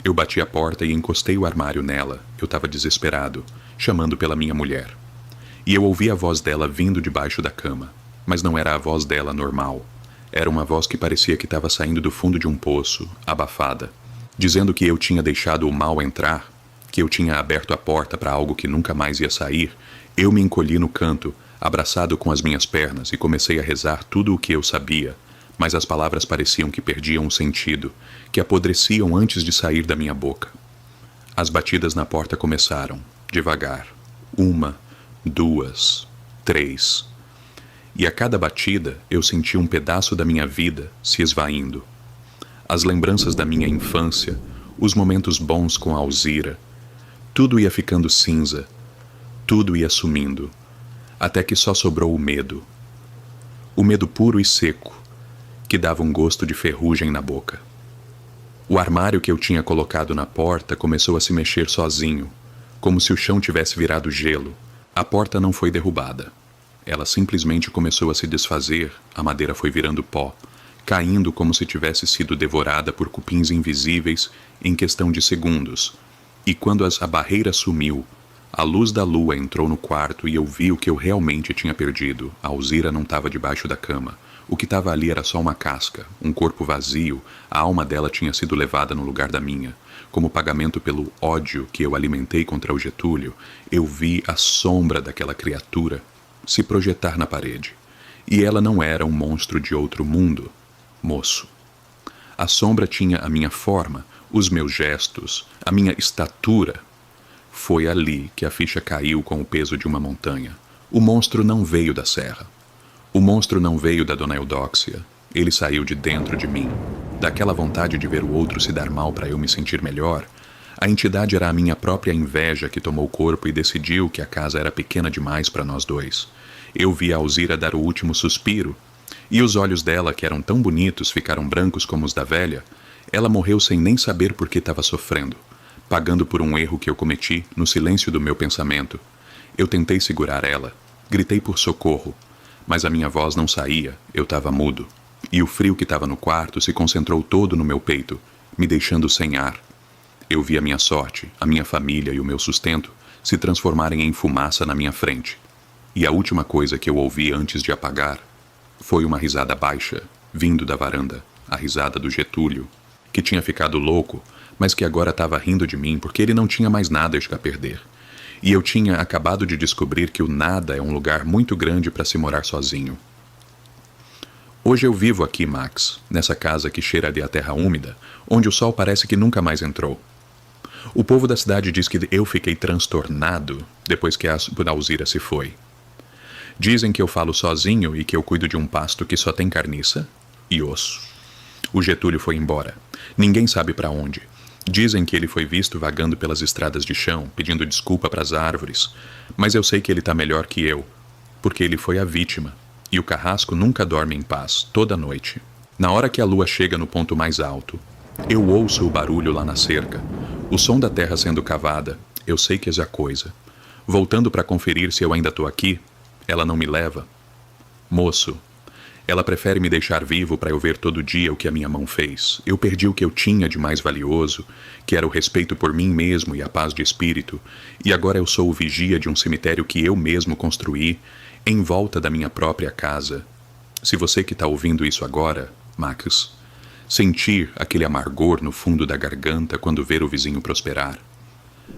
Eu bati a porta e encostei o armário nela. Eu estava desesperado, chamando pela minha mulher. E eu ouvi a voz dela vindo debaixo da cama. Mas não era a voz dela normal. Era uma voz que parecia que estava saindo do fundo de um poço, abafada, dizendo que eu tinha deixado o mal entrar, que eu tinha aberto a porta para algo que nunca mais ia sair. Eu me encolhi no canto, abraçado com as minhas pernas, e comecei a rezar tudo o que eu sabia, mas as palavras pareciam que perdiam o sentido, que apodreciam antes de sair da minha boca. As batidas na porta começaram, devagar. 1, 2, 3. E a cada batida eu senti um pedaço da minha vida se esvaindo. As lembranças da minha infância, os momentos bons com a Alzira, tudo ia ficando cinza, tudo ia sumindo, até que só sobrou o medo. O medo puro e seco, que dava um gosto de ferrugem na boca. O armário que eu tinha colocado na porta começou a se mexer sozinho, como se o chão tivesse virado gelo. A porta não foi derrubada. Ela simplesmente começou a se desfazer, a madeira foi virando pó, caindo como se tivesse sido devorada por cupins invisíveis em questão de segundos. E quando a barreira sumiu, a luz da lua entrou no quarto e eu vi o que eu realmente tinha perdido. A Alzira não estava debaixo da cama. O que estava ali era só uma casca, um corpo vazio. A alma dela tinha sido levada no lugar da minha. Como pagamento pelo ódio que eu alimentei contra o Getúlio, eu vi a sombra daquela criatura se projetar na parede. E ela não era um monstro de outro mundo, moço. A sombra tinha a minha forma, os meus gestos, a minha estatura. Foi ali que a ficha caiu com o peso de uma montanha. O monstro não veio da serra. O monstro não veio da Dona Eudóxia. Ele saiu de dentro de mim. Daquela vontade de ver o outro se dar mal para eu me sentir melhor. A entidade era a minha própria inveja que tomou corpo e decidiu que a casa era pequena demais para nós dois. Eu vi a Alzira dar o último suspiro, e os olhos dela, que eram tão bonitos, ficaram brancos como os da velha. Ela morreu sem nem saber por que estava sofrendo, pagando por um erro que eu cometi no silêncio do meu pensamento. Eu tentei segurar ela, gritei por socorro, mas a minha voz não saía, eu estava mudo. E o frio que estava no quarto se concentrou todo no meu peito, me deixando sem ar. Eu vi a minha sorte, a minha família e o meu sustento se transformarem em fumaça na minha frente. E a última coisa que eu ouvi antes de apagar foi uma risada baixa, vindo da varanda, a risada do Getúlio, que tinha ficado louco, mas que agora estava rindo de mim porque ele não tinha mais nada a perder. E eu tinha acabado de descobrir que o nada é um lugar muito grande para se morar sozinho. Hoje eu vivo aqui, Max, nessa casa que cheira de a terra úmida, onde o sol parece que nunca mais entrou. O povo da cidade diz que eu fiquei transtornado depois que a Alzira se foi. Dizem que eu falo sozinho e que eu cuido de um pasto que só tem carniça e osso. O Getúlio foi embora. Ninguém sabe para onde. Dizem que ele foi visto vagando pelas estradas de chão, pedindo desculpa para as árvores. Mas eu sei que ele está melhor que eu, porque ele foi a vítima. E o carrasco nunca dorme em paz, toda noite. Na hora que a lua chega no ponto mais alto, eu ouço o barulho lá na cerca. O som da terra sendo cavada, eu sei que é já coisa. Voltando para conferir se eu ainda estou aqui, ela não me leva. Moço, ela prefere me deixar vivo para eu ver todo dia o que a minha mão fez. Eu perdi o que eu tinha de mais valioso, que era o respeito por mim mesmo e a paz de espírito, e agora eu sou o vigia de um cemitério que eu mesmo construí, em volta da minha própria casa. Se você que está ouvindo isso agora, Max, sentir aquele amargor no fundo da garganta quando ver o vizinho prosperar,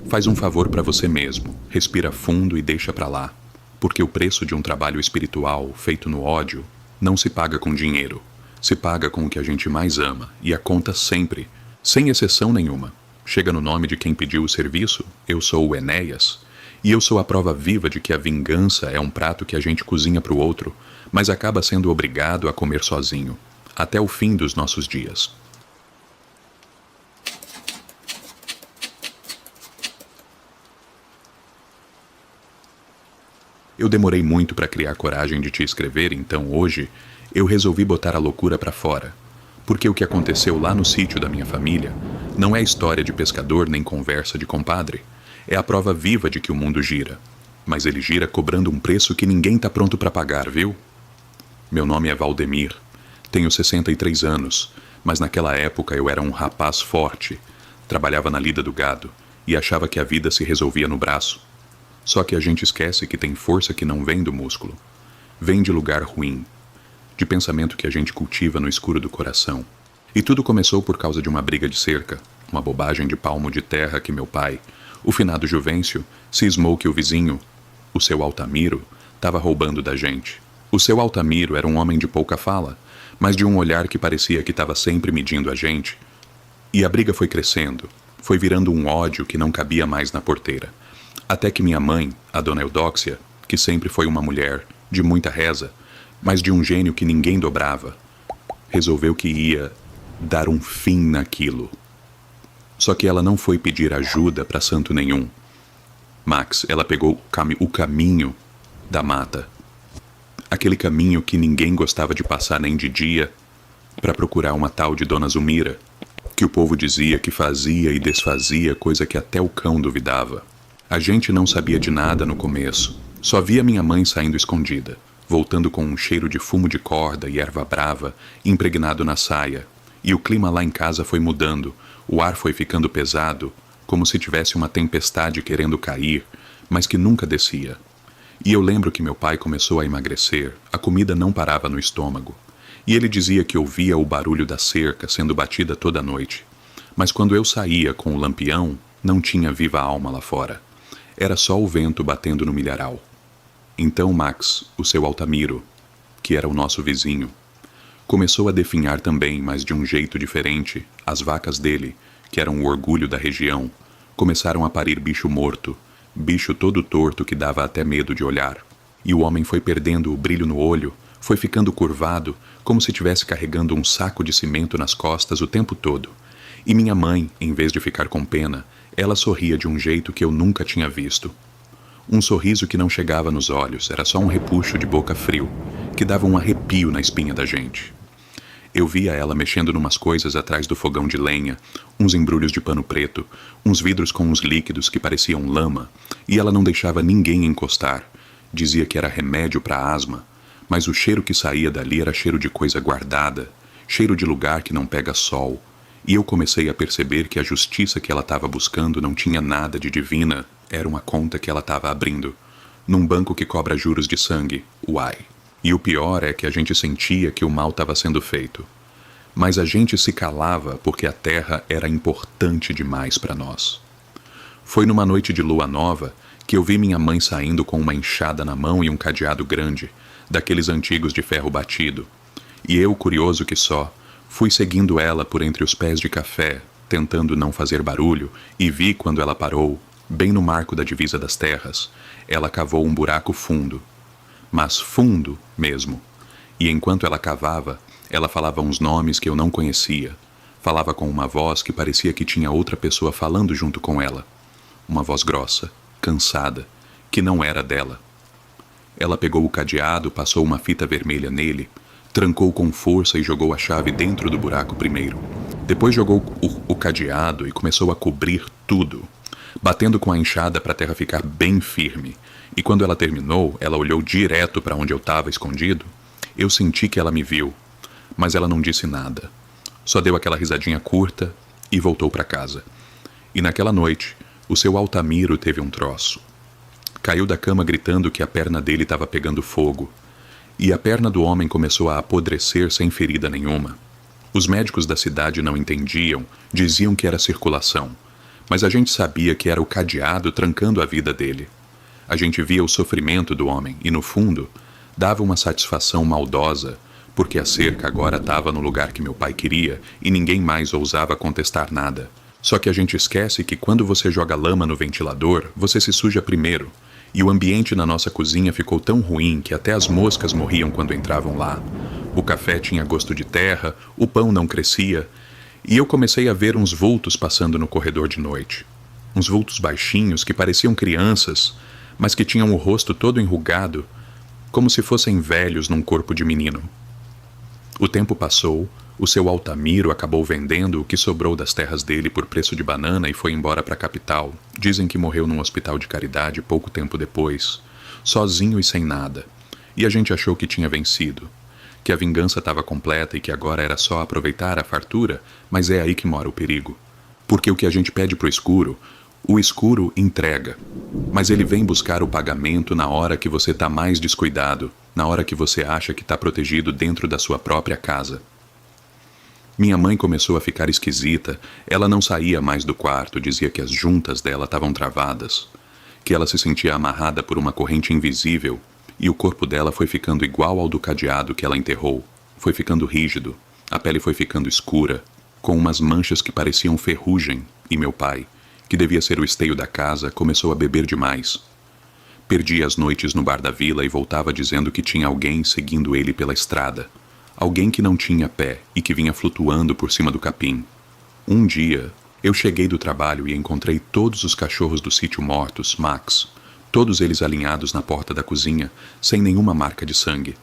faz um favor para você mesmo, respira fundo e deixa para lá, porque o preço de um trabalho espiritual feito no ódio não se paga com dinheiro, se paga com o que a gente mais ama, e a conta sempre, sem exceção nenhuma, chega no nome de quem pediu o serviço. Eu sou o Enéas, e eu sou a prova viva de que a vingança é um prato que a gente cozinha para o outro, mas acaba sendo obrigado a comer sozinho, até o fim dos nossos dias. Eu demorei muito para criar coragem de te escrever, então hoje eu resolvi botar a loucura para fora, porque o que aconteceu lá no sítio da minha família não é história de pescador nem conversa de compadre, é a prova viva de que o mundo gira, mas ele gira cobrando um preço que ninguém tá pronto para pagar, viu? Meu nome é Valdemir, tenho 63 anos, mas naquela época eu era um rapaz forte, trabalhava na lida do gado e achava que a vida se resolvia no braço. Só que a gente esquece que tem força que não vem do músculo. Vem de lugar ruim, de pensamento que a gente cultiva no escuro do coração. E tudo começou por causa de uma briga de cerca, uma bobagem de palmo de terra que meu pai, o finado Juvencio, cismou que o vizinho, o seu Altamiro, estava roubando da gente. O seu Altamiro era um homem de pouca fala, mas de um olhar que parecia que estava sempre medindo a gente. E a briga foi crescendo, foi virando um ódio que não cabia mais na porteira. Até que minha mãe, a dona Eudóxia, que sempre foi uma mulher de muita reza, mas de um gênio que ninguém dobrava, resolveu que ia dar um fim naquilo. Só que ela não foi pedir ajuda para santo nenhum. Max, ela pegou o caminho da mata. Aquele caminho que ninguém gostava de passar nem de dia, para procurar uma tal de Dona Zumira, que o povo dizia que fazia e desfazia coisa que até o cão duvidava. A gente não sabia de nada no começo, só via minha mãe saindo escondida, voltando com um cheiro de fumo de corda e erva brava impregnado na saia, e o clima lá em casa foi mudando, o ar foi ficando pesado, como se tivesse uma tempestade querendo cair, mas que nunca descia. E eu lembro que meu pai começou a emagrecer, a comida não parava no estômago, e ele dizia que ouvia o barulho da cerca sendo batida toda noite. Mas quando eu saía com o lampião, não tinha viva alma lá fora. Era só o vento batendo no milharal. Então Max, o seu Altamiro, que era o nosso vizinho, começou a definhar também, mas de um jeito diferente. As vacas dele, que eram o orgulho da região, começaram a parir bicho morto, bicho todo torto que dava até medo de olhar. E o homem foi perdendo o brilho no olho, foi ficando curvado, como se estivesse carregando um saco de cimento nas costas o tempo todo. E minha mãe, em vez de ficar com pena, ela sorria de um jeito que eu nunca tinha visto. Um sorriso que não chegava nos olhos, era só um repuxo de boca frio, que dava um arrepio na espinha da gente. Eu via ela mexendo numas coisas atrás do fogão de lenha, uns embrulhos de pano preto, uns vidros com uns líquidos que pareciam lama, e ela não deixava ninguém encostar. Dizia que era remédio para asma, mas o cheiro que saía dali era cheiro de coisa guardada, cheiro de lugar que não pega sol. E eu comecei a perceber que a justiça que ela estava buscando não tinha nada de divina, era uma conta que ela estava abrindo. num banco que cobra juros de sangue, uai. E o pior é que a gente sentia que o mal estava sendo feito. Mas a gente se calava porque a terra era importante demais para nós. Foi numa noite de lua nova que eu vi minha mãe saindo com uma enxada na mão e um cadeado grande, daqueles antigos de ferro batido. E eu, curioso que só, fui seguindo ela por entre os pés de café, tentando não fazer barulho, e vi quando ela parou, bem no marco da divisa das terras, ela cavou um buraco fundo. Mas fundo mesmo. E enquanto ela cavava, ela falava uns nomes que eu não conhecia. Falava com uma voz que parecia que tinha outra pessoa falando junto com ela. Uma voz grossa, cansada, que não era dela. Ela pegou o cadeado, passou uma fita vermelha nele, trancou com força e jogou a chave dentro do buraco primeiro. Depois jogou o cadeado e começou a cobrir tudo, batendo com a enxada para a terra ficar bem firme. E quando ela terminou, ela olhou direto para onde eu estava escondido. Eu senti que ela me viu, mas ela não disse nada. Só deu aquela risadinha curta e voltou para casa. E naquela noite, o seu Altamiro teve um troço. Caiu da cama gritando que a perna dele estava pegando fogo. E a perna do homem começou a apodrecer sem ferida nenhuma. Os médicos da cidade não entendiam, diziam que era circulação. Mas a gente sabia que era o cadeado trancando a vida dele. A gente via o sofrimento do homem e, no fundo, dava uma satisfação maldosa, porque a cerca agora estava no lugar que meu pai queria e ninguém mais ousava contestar nada. Só que a gente esquece que quando você joga lama no ventilador, você se suja primeiro. E o ambiente na nossa cozinha ficou tão ruim que até as moscas morriam quando entravam lá. O café tinha gosto de terra, o pão não crescia, e eu comecei a ver uns vultos passando no corredor de noite. Uns vultos baixinhos que pareciam crianças, mas que tinham o rosto todo enrugado, como se fossem velhos num corpo de menino. O tempo passou, o seu Altamiro acabou vendendo o que sobrou das terras dele por preço de banana e foi embora para a capital. Dizem que morreu num hospital de caridade pouco tempo depois, sozinho e sem nada. E a gente achou que tinha vencido, que a vingança estava completa e que agora era só aproveitar a fartura, mas é aí que mora o perigo. Porque o que a gente pede pro escuro, o escuro entrega. Mas ele vem buscar o pagamento na hora que você está mais descuidado, na hora que você acha que está protegido dentro da sua própria casa. Minha mãe começou a ficar esquisita, ela não saía mais do quarto, dizia que as juntas dela estavam travadas, que ela se sentia amarrada por uma corrente invisível, e o corpo dela foi ficando igual ao do cadeado que ela enterrou. Foi ficando rígido, a pele foi ficando escura, com umas manchas que pareciam ferrugem, e meu pai, que devia ser o esteio da casa, começou a beber demais. Perdia as noites no bar da vila e voltava dizendo que tinha alguém seguindo ele pela estrada. Alguém que não tinha pé e que vinha flutuando por cima do capim. Um dia, eu cheguei do trabalho e encontrei todos os cachorros do sítio mortos, Max, todos eles alinhados na porta da cozinha, sem nenhuma marca de sangue,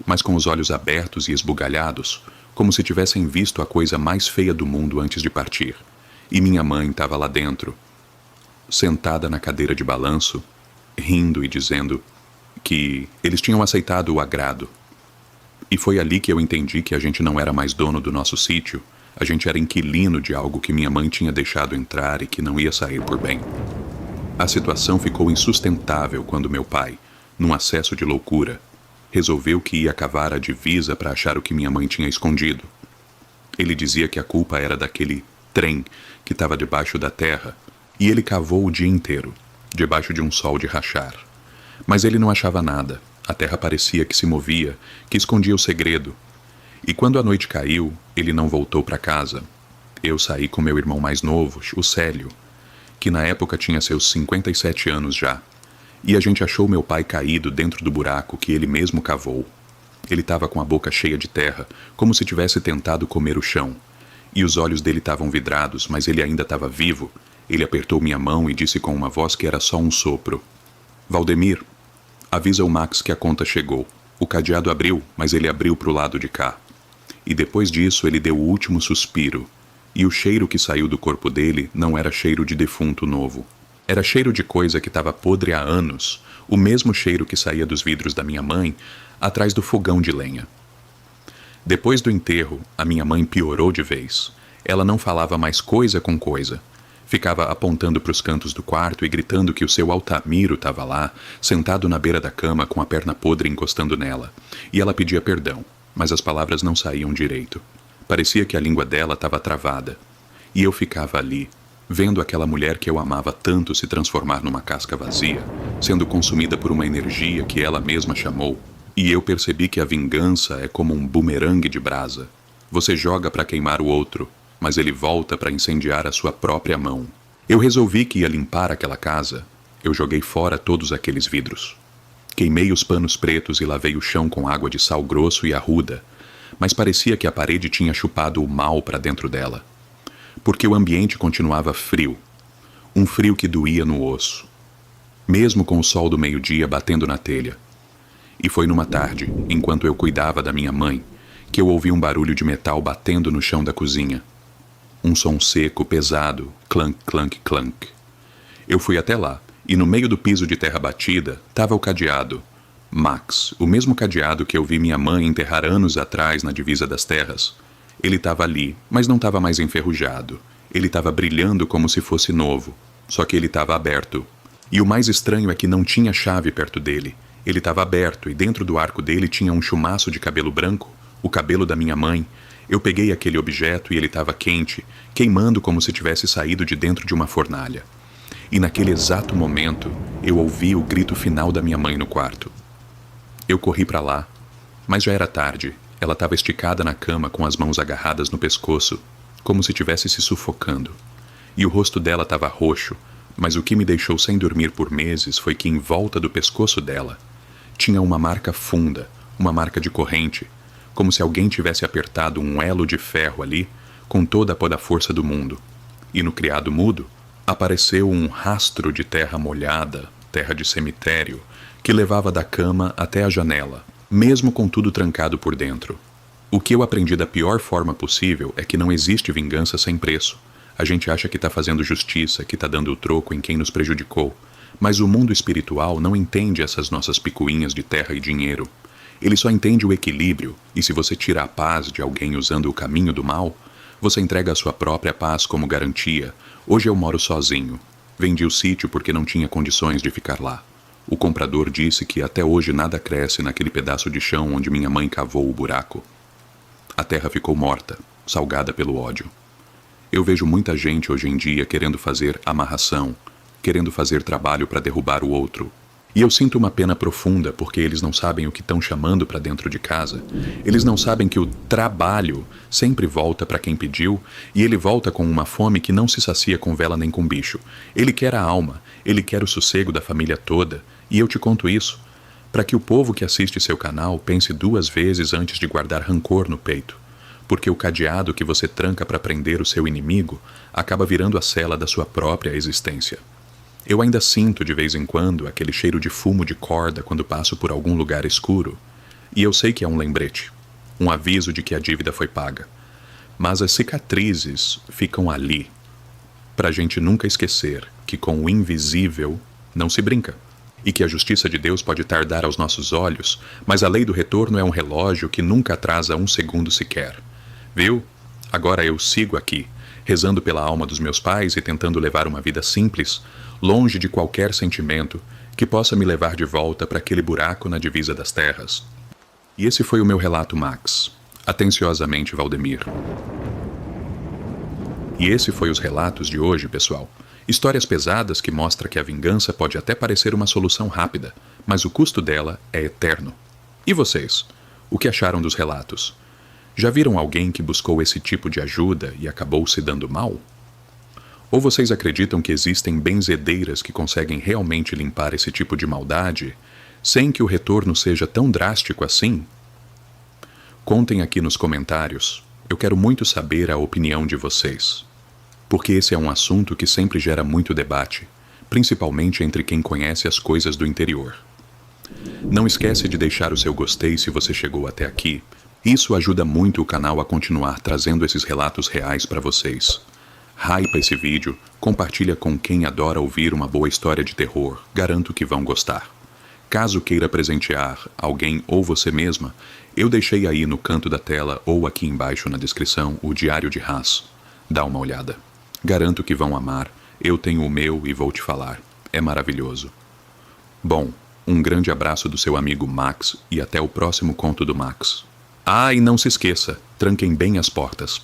mas com os olhos abertos e esbugalhados, como se tivessem visto a coisa mais feia do mundo antes de partir. E minha mãe estava lá dentro, sentada na cadeira de balanço, rindo e dizendo que eles tinham aceitado o agrado. E foi ali que eu entendi que a gente não era mais dono do nosso sítio, a gente era inquilino de algo que minha mãe tinha deixado entrar e que não ia sair por bem. A situação ficou insustentável quando meu pai, num acesso de loucura, resolveu que ia cavar a divisa para achar o que minha mãe tinha escondido. Ele dizia que a culpa era daquele trem que estava debaixo da terra, e ele cavou o dia inteiro, debaixo de um sol de rachar. Mas ele não achava nada, a terra parecia que se movia, que escondia o segredo. E quando a noite caiu, ele não voltou para casa. Eu saí com meu irmão mais novo, o Célio, que na época tinha seus 57 anos já, e a gente achou meu pai caído dentro do buraco que ele mesmo cavou. Ele estava com a boca cheia de terra, como se tivesse tentado comer o chão. E os olhos dele estavam vidrados, mas ele ainda estava vivo. Ele apertou minha mão e disse com uma voz que era só um sopro: Valdemir, avisa o Max que a conta chegou. O cadeado abriu, mas ele abriu pro lado de cá. E depois disso ele deu o último suspiro. E o cheiro que saiu do corpo dele não era cheiro de defunto novo. Era cheiro de coisa que estava podre há anos, o mesmo cheiro que saía dos vidros da minha mãe atrás do fogão de lenha. Depois do enterro, a minha mãe piorou de vez. Ela não falava mais coisa com coisa. Ficava apontando para os cantos do quarto e gritando que o seu Altamiro estava lá, sentado na beira da cama com a perna podre encostando nela. E ela pedia perdão, mas as palavras não saíam direito. Parecia que a língua dela estava travada. E eu ficava ali, vendo aquela mulher que eu amava tanto se transformar numa casca vazia, sendo consumida por uma energia que ela mesma chamou. E eu percebi que a vingança é como um bumerangue de brasa. Você joga para queimar o outro, mas ele volta para incendiar a sua própria mão. Eu resolvi que ia limpar aquela casa. Eu joguei fora todos aqueles vidros. Queimei os panos pretos e lavei o chão com água de sal grosso e arruda, mas parecia que a parede tinha chupado o mal para dentro dela. Porque o ambiente continuava frio. Um frio que doía no osso. Mesmo com o sol do meio-dia batendo na telha. E foi numa tarde, enquanto eu cuidava da minha mãe, que eu ouvi um barulho de metal batendo no chão da cozinha. Um som seco, pesado, clunk, clunk, clunk. Eu fui até lá, e no meio do piso de terra batida estava o cadeado. Max, o mesmo cadeado que eu vi minha mãe enterrar anos atrás na divisa das terras. Ele estava ali, mas não estava mais enferrujado. Ele estava brilhando como se fosse novo, só que ele estava aberto. E o mais estranho é que não tinha chave perto dele. Ele estava aberto e dentro do arco dele tinha um chumaço de cabelo branco, o cabelo da minha mãe. Eu peguei aquele objeto e ele estava quente, queimando como se tivesse saído de dentro de uma fornalha. E naquele exato momento, eu ouvi o grito final da minha mãe no quarto. Eu corri para lá, mas já era tarde. Ela estava esticada na cama com as mãos agarradas no pescoço, como se estivesse se sufocando. E o rosto dela estava roxo, mas o que me deixou sem dormir por meses foi que em volta do pescoço dela tinha uma marca funda, uma marca de corrente, como se alguém tivesse apertado um elo de ferro ali com toda a força do mundo. E no criado mudo apareceu um rastro de terra molhada, terra de cemitério, que levava da cama até a janela, mesmo com tudo trancado por dentro. O que eu aprendi da pior forma possível é que não existe vingança sem preço. A gente acha que está fazendo justiça, que está dando o troco em quem nos prejudicou, mas o mundo espiritual não entende essas nossas picuinhas de terra e dinheiro. Ele só entende o equilíbrio, e se você tira a paz de alguém usando o caminho do mal, você entrega a sua própria paz como garantia. Hoje eu moro sozinho. Vendi o sítio porque não tinha condições de ficar lá. O comprador disse que até hoje nada cresce naquele pedaço de chão onde minha mãe cavou o buraco. A terra ficou morta, salgada pelo ódio. Eu vejo muita gente hoje em dia querendo fazer amarração, querendo fazer trabalho para derrubar o outro. E eu sinto uma pena profunda porque eles não sabem o que estão chamando para dentro de casa. Eles não sabem que o trabalho sempre volta para quem pediu e ele volta com uma fome que não se sacia com vela nem com bicho. Ele quer a alma, ele quer o sossego da família toda. E eu te conto isso para que o povo que assiste seu canal pense 2 vezes antes de guardar rancor no peito. Porque o cadeado que você tranca para prender o seu inimigo acaba virando a cela da sua própria existência. Eu ainda sinto de vez em quando aquele cheiro de fumo de corda quando passo por algum lugar escuro. E eu sei que é um lembrete, um aviso de que a dívida foi paga. Mas as cicatrizes ficam ali, para a gente nunca esquecer que com o invisível não se brinca. E que a justiça de Deus pode tardar aos nossos olhos, mas a lei do retorno é um relógio que nunca atrasa 1 segundo sequer. Viu? Agora eu sigo aqui, rezando pela alma dos meus pais e tentando levar uma vida simples, longe de qualquer sentimento que possa me levar de volta para aquele buraco na divisa das terras. E esse foi o meu relato, Max. Atenciosamente, Valdemir. E esse foi os relatos de hoje, pessoal. Histórias pesadas que mostram que a vingança pode até parecer uma solução rápida, mas o custo dela é eterno. E vocês? O que acharam dos relatos? Já viram alguém que buscou esse tipo de ajuda e acabou se dando mal? Ou vocês acreditam que existem benzedeiras que conseguem realmente limpar esse tipo de maldade, sem que o retorno seja tão drástico assim? Contem aqui nos comentários. Eu quero muito saber a opinião de vocês. Porque esse é um assunto que sempre gera muito debate, principalmente entre quem conhece as coisas do interior. Não esquece de deixar o seu gostei se você chegou até aqui. Isso ajuda muito o canal a continuar trazendo esses relatos reais para vocês. Hypa esse vídeo, compartilha com quem adora ouvir uma boa história de terror, garanto que vão gostar. Caso queira presentear alguém ou você mesma, eu deixei aí no canto da tela ou aqui embaixo na descrição o Diário de Haas. Dá uma olhada. Garanto que vão amar Eu tenho o meu e vou te falar. É maravilhoso. Bom, um grande abraço do seu amigo Max e até o próximo conto do Max. Ah, e não se esqueça, tranquem bem as portas.